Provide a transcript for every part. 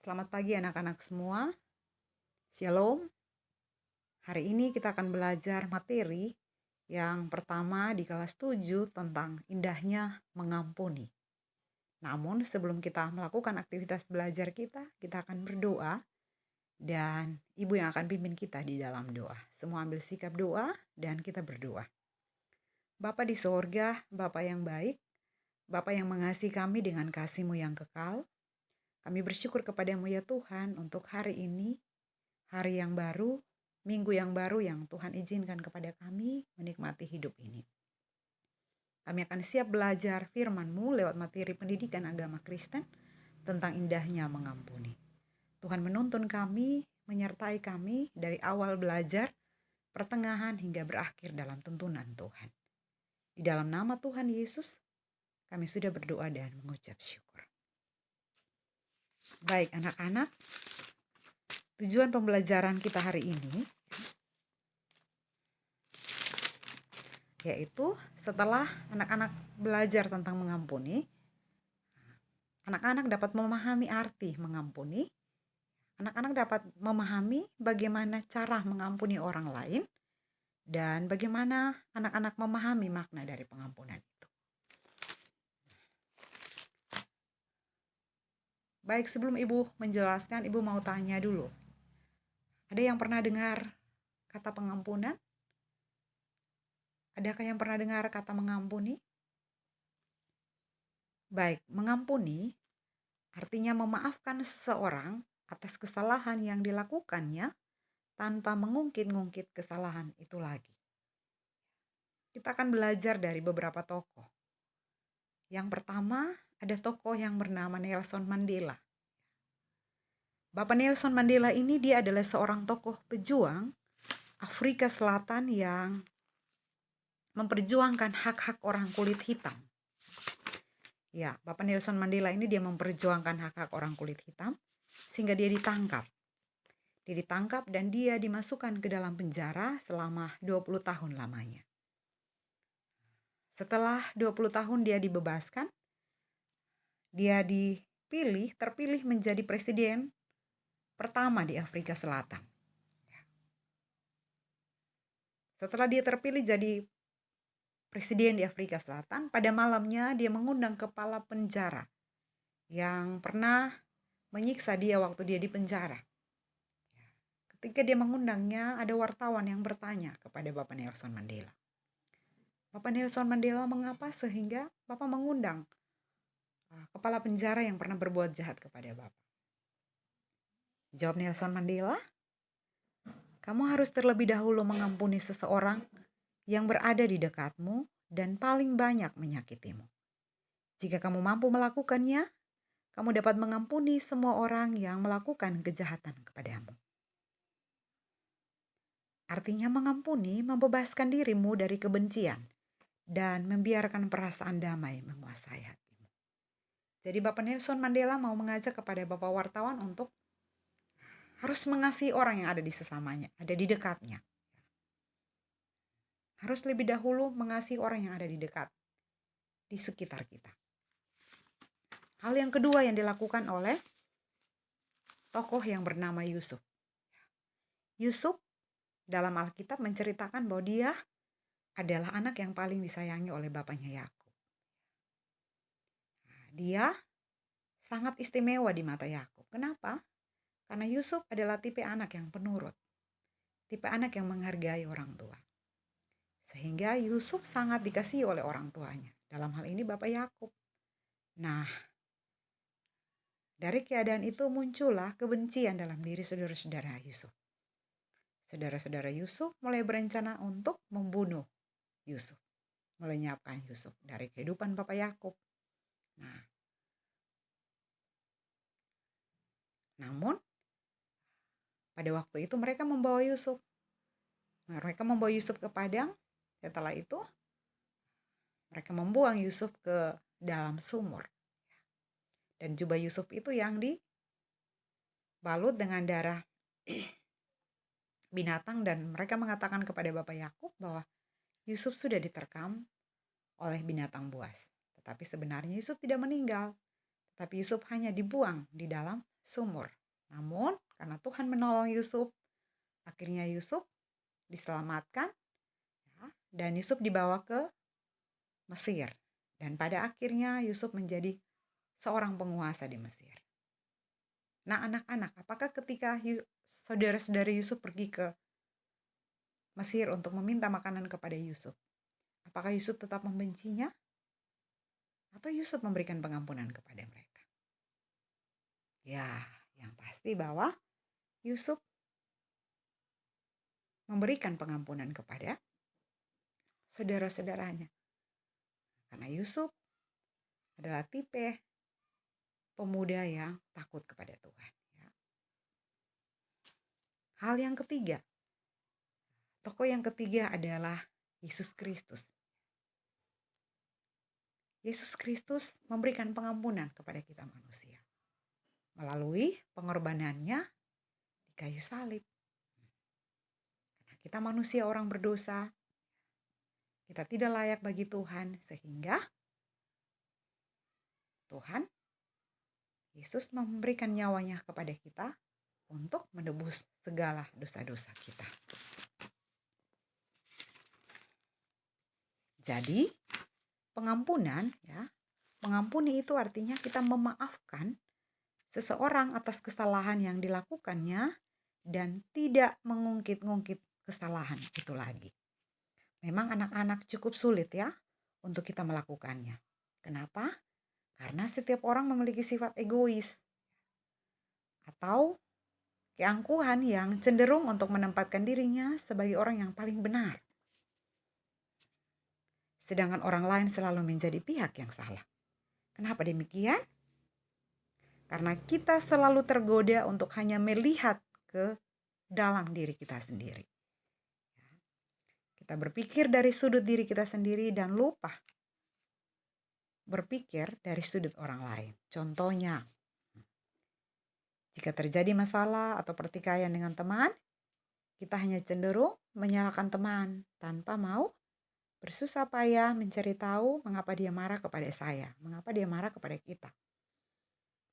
Selamat pagi anak-anak semua. Shalom. Hari ini kita akan belajar materi yang pertama di kelas 7 tentang indahnya mengampuni. Namun sebelum kita melakukan aktivitas belajar kita akan berdoa dan Ibu yang akan pimpin kita di dalam doa. Semua ambil sikap doa dan kita berdoa. Bapa di sorga, Bapa yang baik, Bapa yang mengasihi kami dengan kasih-Mu yang kekal. Kami bersyukur kepadamu ya Tuhan untuk hari ini, hari yang baru, minggu yang baru yang Tuhan izinkan kepada kami menikmati hidup ini. Kami akan siap belajar firman-Mu lewat materi pendidikan agama Kristen tentang indahnya mengampuni. Tuhan menuntun kami, menyertai kami dari awal belajar, pertengahan hingga berakhir dalam tuntunan Tuhan. Di dalam nama Tuhan Yesus, kami sudah berdoa dan mengucap syukur. Baik anak-anak, tujuan pembelajaran kita hari ini yaitu setelah anak-anak belajar tentang mengampuni, anak-anak dapat memahami arti mengampuni, anak-anak dapat memahami bagaimana cara mengampuni orang lain, dan bagaimana anak-anak memahami makna dari pengampunan itu. Baik, sebelum Ibu menjelaskan, Ibu mau tanya dulu. Ada yang pernah dengar kata pengampunan? Adakah yang pernah dengar kata mengampuni? Baik, mengampuni artinya memaafkan seseorang atas kesalahan yang dilakukannya tanpa mengungkit-ungkit kesalahan itu lagi. Kita akan belajar dari beberapa tokoh. Yang pertama, ada tokoh yang bernama Nelson Mandela. Bapak Nelson Mandela ini dia adalah seorang tokoh pejuang Afrika Selatan yang memperjuangkan hak-hak orang kulit hitam. Ya, Bapak Nelson Mandela ini dia memperjuangkan hak-hak orang kulit hitam sehingga dia ditangkap. Dia ditangkap dan dia dimasukkan ke dalam penjara selama 20 tahun lamanya. Setelah 20 tahun dia dibebaskan, dia terpilih menjadi presiden pertama di Afrika Selatan. Setelah dia terpilih jadi presiden di Afrika Selatan, pada malamnya dia mengundang kepala penjara yang pernah menyiksa dia waktu dia di penjara. Ketika dia mengundangnya, ada wartawan yang bertanya kepada Bapak Nelson Mandela. Bapak Nelson Mandela, mengapa sehingga Bapak mengundang kepala penjara yang pernah berbuat jahat kepada Bapak? Jawab Nelson Mandela, kamu harus terlebih dahulu mengampuni seseorang yang berada di dekatmu dan paling banyak menyakitimu. Jika kamu mampu melakukannya, kamu dapat mengampuni semua orang yang melakukan kejahatan kepadamu. Artinya mengampuni membebaskan dirimu dari kebencian dan membiarkan perasaan damai menguasai hatimu. Jadi Bapak Nelson Mandela mau mengajak kepada Bapak wartawan untuk harus mengasihi orang yang ada di sesamanya, ada di dekatnya. Harus lebih dahulu mengasihi orang yang ada di dekat, di sekitar kita. Hal yang kedua yang dilakukan oleh tokoh yang bernama Yusuf. Yusuf dalam Alkitab menceritakan bahwa dia adalah anak yang paling disayangi oleh bapaknya Yakub. Dia sangat istimewa di mata Yakub. Kenapa? Karena Yusuf adalah tipe anak yang penurut, tipe anak yang menghargai orang tua. Sehingga Yusuf sangat dikasihi oleh orang tuanya. Dalam hal ini Bapak Yakub. Nah, dari keadaan itu muncullah kebencian dalam diri saudara-saudara Yusuf. Saudara-saudara Yusuf mulai berencana untuk membunuh Yusuf, melenyapkan Yusuf dari kehidupan Bapak Yakub. Nah, namun pada waktu itu mereka membawa Yusuf. Mereka membawa Yusuf ke padang. Setelah itu mereka membuang Yusuf ke dalam sumur. Dan jubah Yusuf itu yang dibalut dengan darah binatang, dan mereka mengatakan kepada Bapak Yakub bahwa Yusuf sudah diterkam oleh binatang buas. Tetapi sebenarnya Yusuf tidak meninggal, tapi Yusuf hanya dibuang di dalam sumur. Namun karena Tuhan menolong Yusuf, akhirnya Yusuf diselamatkan, ya, dan Yusuf dibawa ke Mesir. Dan pada akhirnya Yusuf menjadi seorang penguasa di Mesir. Nah, anak-anak, apakah ketika saudara-saudara Yusuf pergi ke Mesir untuk meminta makanan kepada Yusuf, apakah Yusuf tetap membencinya? Atau Yusuf memberikan pengampunan kepada mereka? Ya, yang pasti bahwa Yusuf memberikan pengampunan kepada saudara-saudaranya. Karena Yusuf adalah tipe pemuda yang takut kepada Tuhan. Ya. Hal yang ketiga, tokoh yang ketiga adalah Yesus Kristus. Yesus Kristus memberikan pengampunan kepada kita manusia melalui pengorbanannya di kayu salib. Karena kita manusia orang berdosa, kita tidak layak bagi Tuhan, sehingga Tuhan Yesus memberikan nyawanya kepada kita untuk menebus segala dosa-dosa kita. Jadi, pengampunan, ya, mengampuni itu artinya kita memaafkan seseorang atas kesalahan yang dilakukannya dan tidak mengungkit-ungkit kesalahan itu lagi. Memang anak-anak cukup sulit ya untuk kita melakukannya. Kenapa? Karena setiap orang memiliki sifat egois atau keangkuhan yang cenderung untuk menempatkan dirinya sebagai orang yang paling benar. Sedangkan orang lain selalu menjadi pihak yang salah. Kenapa demikian? Karena kita selalu tergoda untuk hanya melihat ke dalam diri kita sendiri. Kita berpikir dari sudut diri kita sendiri dan lupa berpikir dari sudut orang lain. Contohnya, jika terjadi masalah atau pertikaian dengan teman, kita hanya cenderung menyalahkan teman tanpa mau bersusah payah mencari tahu mengapa dia marah kepada saya, mengapa dia marah kepada kita.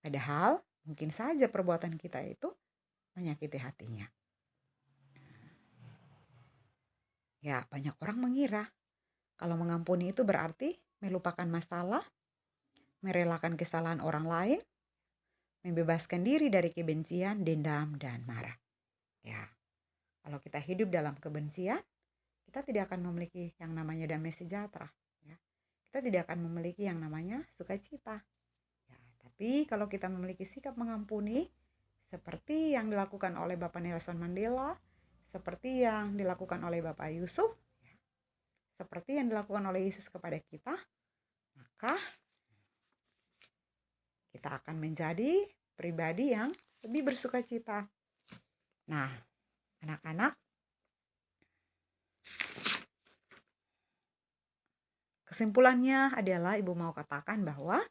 Padahal mungkin saja perbuatan kita itu menyakiti hatinya. Ya, banyak orang mengira kalau mengampuni itu berarti melupakan masalah, merelakan kesalahan orang lain, membebaskan diri dari kebencian, dendam, dan marah. Ya, kalau kita hidup dalam kebencian, kita tidak akan memiliki yang namanya damai sejahtera. Ya. Kita tidak akan memiliki yang namanya sukacita. Ya, tapi kalau kita memiliki sikap mengampuni, seperti yang dilakukan oleh Bapak Nelson Mandela, seperti yang dilakukan oleh Bapak Yusuf, ya, seperti yang dilakukan oleh Yesus kepada kita, maka kita akan menjadi pribadi yang lebih bersukacita. Nah, anak-anak, kesimpulannya adalah Ibu mau katakan bahwa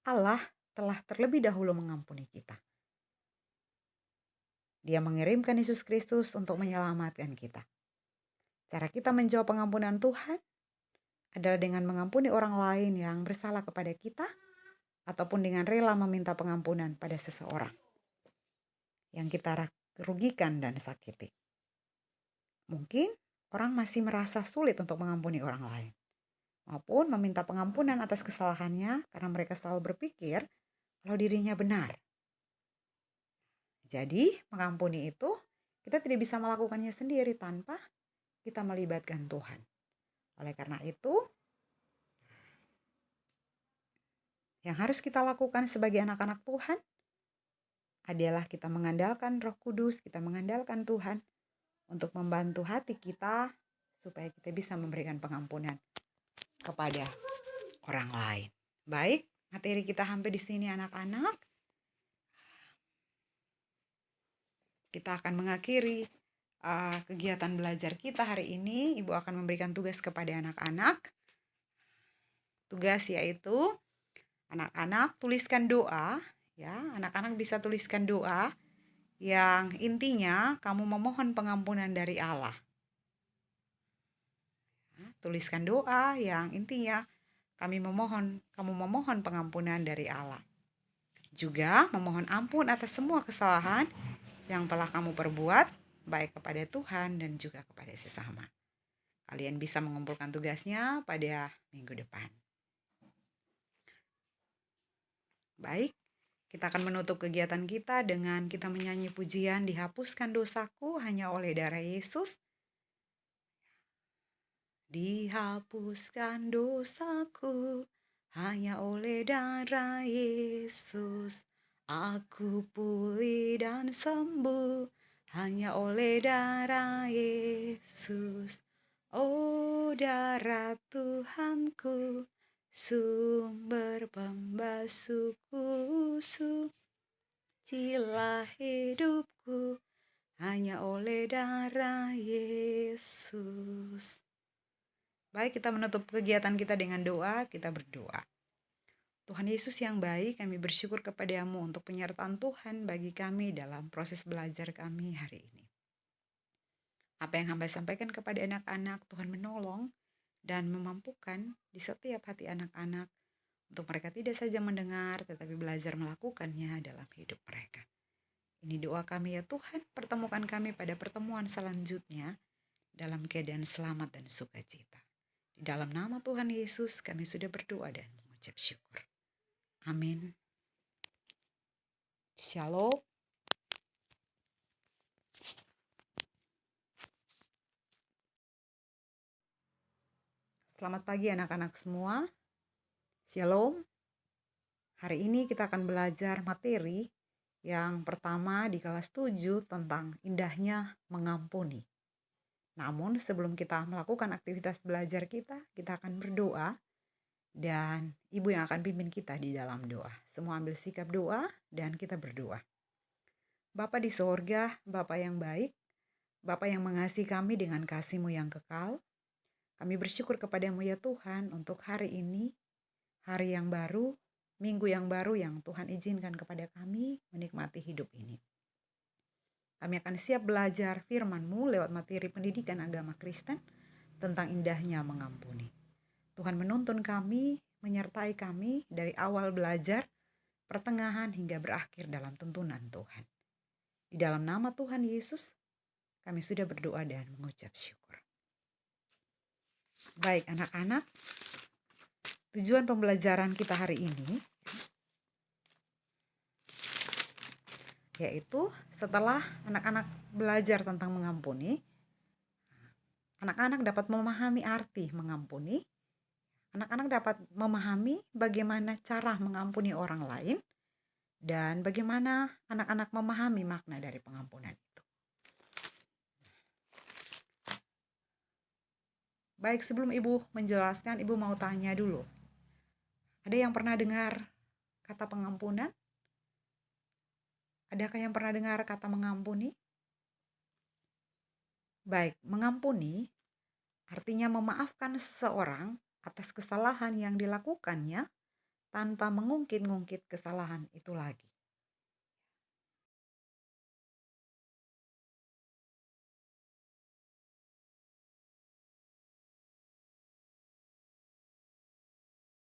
Allah telah terlebih dahulu mengampuni kita. Dia mengirimkan Yesus Kristus untuk menyelamatkan kita. Cara kita menjawab pengampunan Tuhan adalah dengan mengampuni orang lain yang bersalah kepada kita, ataupun dengan rela meminta pengampunan pada seseorang yang kita rugikan dan sakiti. Mungkin orang masih merasa sulit untuk mengampuni orang lain, maupun meminta pengampunan atas kesalahannya karena mereka selalu berpikir kalau dirinya benar. Jadi, mengampuni itu kita tidak bisa melakukannya sendiri tanpa kita melibatkan Tuhan. Oleh karena itu, yang harus kita lakukan sebagai anak-anak Tuhan adalah kita mengandalkan Roh Kudus, kita mengandalkan Tuhan untuk membantu hati kita supaya kita bisa memberikan pengampunan kepada orang lain. Baik, materi kita sampai di sini anak-anak. Kita akan mengakhiri kegiatan belajar kita hari ini. Ibu akan memberikan tugas kepada anak-anak. Tugas yaitu anak-anak tuliskan doa, ya. Anak-anak bisa tuliskan doa yang intinya kamu memohon pengampunan dari Allah. Tuliskan doa yang intinya kamu memohon pengampunan dari Allah. Juga memohon ampun atas semua kesalahan yang telah kamu perbuat, baik kepada Tuhan dan juga kepada sesama. Kalian bisa mengumpulkan tugasnya pada minggu depan. Baik, kita akan menutup kegiatan kita dengan kita menyanyi pujian "Dihapuskan dosaku hanya oleh darah Yesus". Dihapuskan dosaku hanya oleh darah Yesus. Aku pulih dan sembuh hanya oleh darah Yesus. Oh darah Tuhanku, sumber pembasuhku, sucilah hidupku hanya oleh darah Yesus. Baik, kita menutup kegiatan kita dengan doa. Kita berdoa. Tuhan Yesus yang baik, kami bersyukur kepadamu untuk penyertaan Tuhan bagi kami dalam proses belajar kami hari ini. Apa yang hamba sampaikan kepada anak-anak, Tuhan menolong dan memampukan di setiap hati anak-anak untuk mereka tidak saja mendengar, tetapi belajar melakukannya dalam hidup mereka. Ini doa kami ya Tuhan, pertemukan kami pada pertemuan selanjutnya dalam keadaan selamat dan sukacita. Di dalam nama Tuhan Yesus kami sudah berdoa dan mengucap syukur. Amin. Shalom. Selamat pagi anak-anak semua. Shalom. Hari ini kita akan belajar materi yang pertama di kelas 7 tentang indahnya mengampuni. Namun sebelum kita melakukan aktivitas belajar kita akan berdoa dan Ibu yang akan pimpin kita di dalam doa. Semua ambil sikap doa dan kita berdoa. Bapa di sorga, Bapa yang baik, Bapa yang mengasihi kami dengan kasih-Mu yang kekal, kami bersyukur kepadamu ya Tuhan untuk hari ini, hari yang baru, minggu yang baru yang Tuhan izinkan kepada kami menikmati hidup ini. Kami akan siap belajar firman-Mu lewat materi pendidikan agama Kristen tentang indahnya mengampuni. Tuhan menuntun kami, menyertai kami dari awal belajar, pertengahan hingga berakhir dalam tuntunan Tuhan. Di dalam nama Tuhan Yesus, kami sudah berdoa dan mengucap syukur. Baik anak-anak, tujuan pembelajaran kita hari ini yaitu setelah anak-anak belajar tentang mengampuni, anak-anak dapat memahami arti mengampuni, anak-anak dapat memahami bagaimana cara mengampuni orang lain, dan bagaimana anak-anak memahami makna dari pengampunan itu. Baik, sebelum Ibu menjelaskan, Ibu mau tanya dulu. Ada yang pernah dengar kata pengampunan? Adakah yang pernah dengar kata mengampuni? Baik, mengampuni artinya memaafkan seseorang atas kesalahan yang dilakukannya tanpa mengungkit-ungkit kesalahan itu lagi.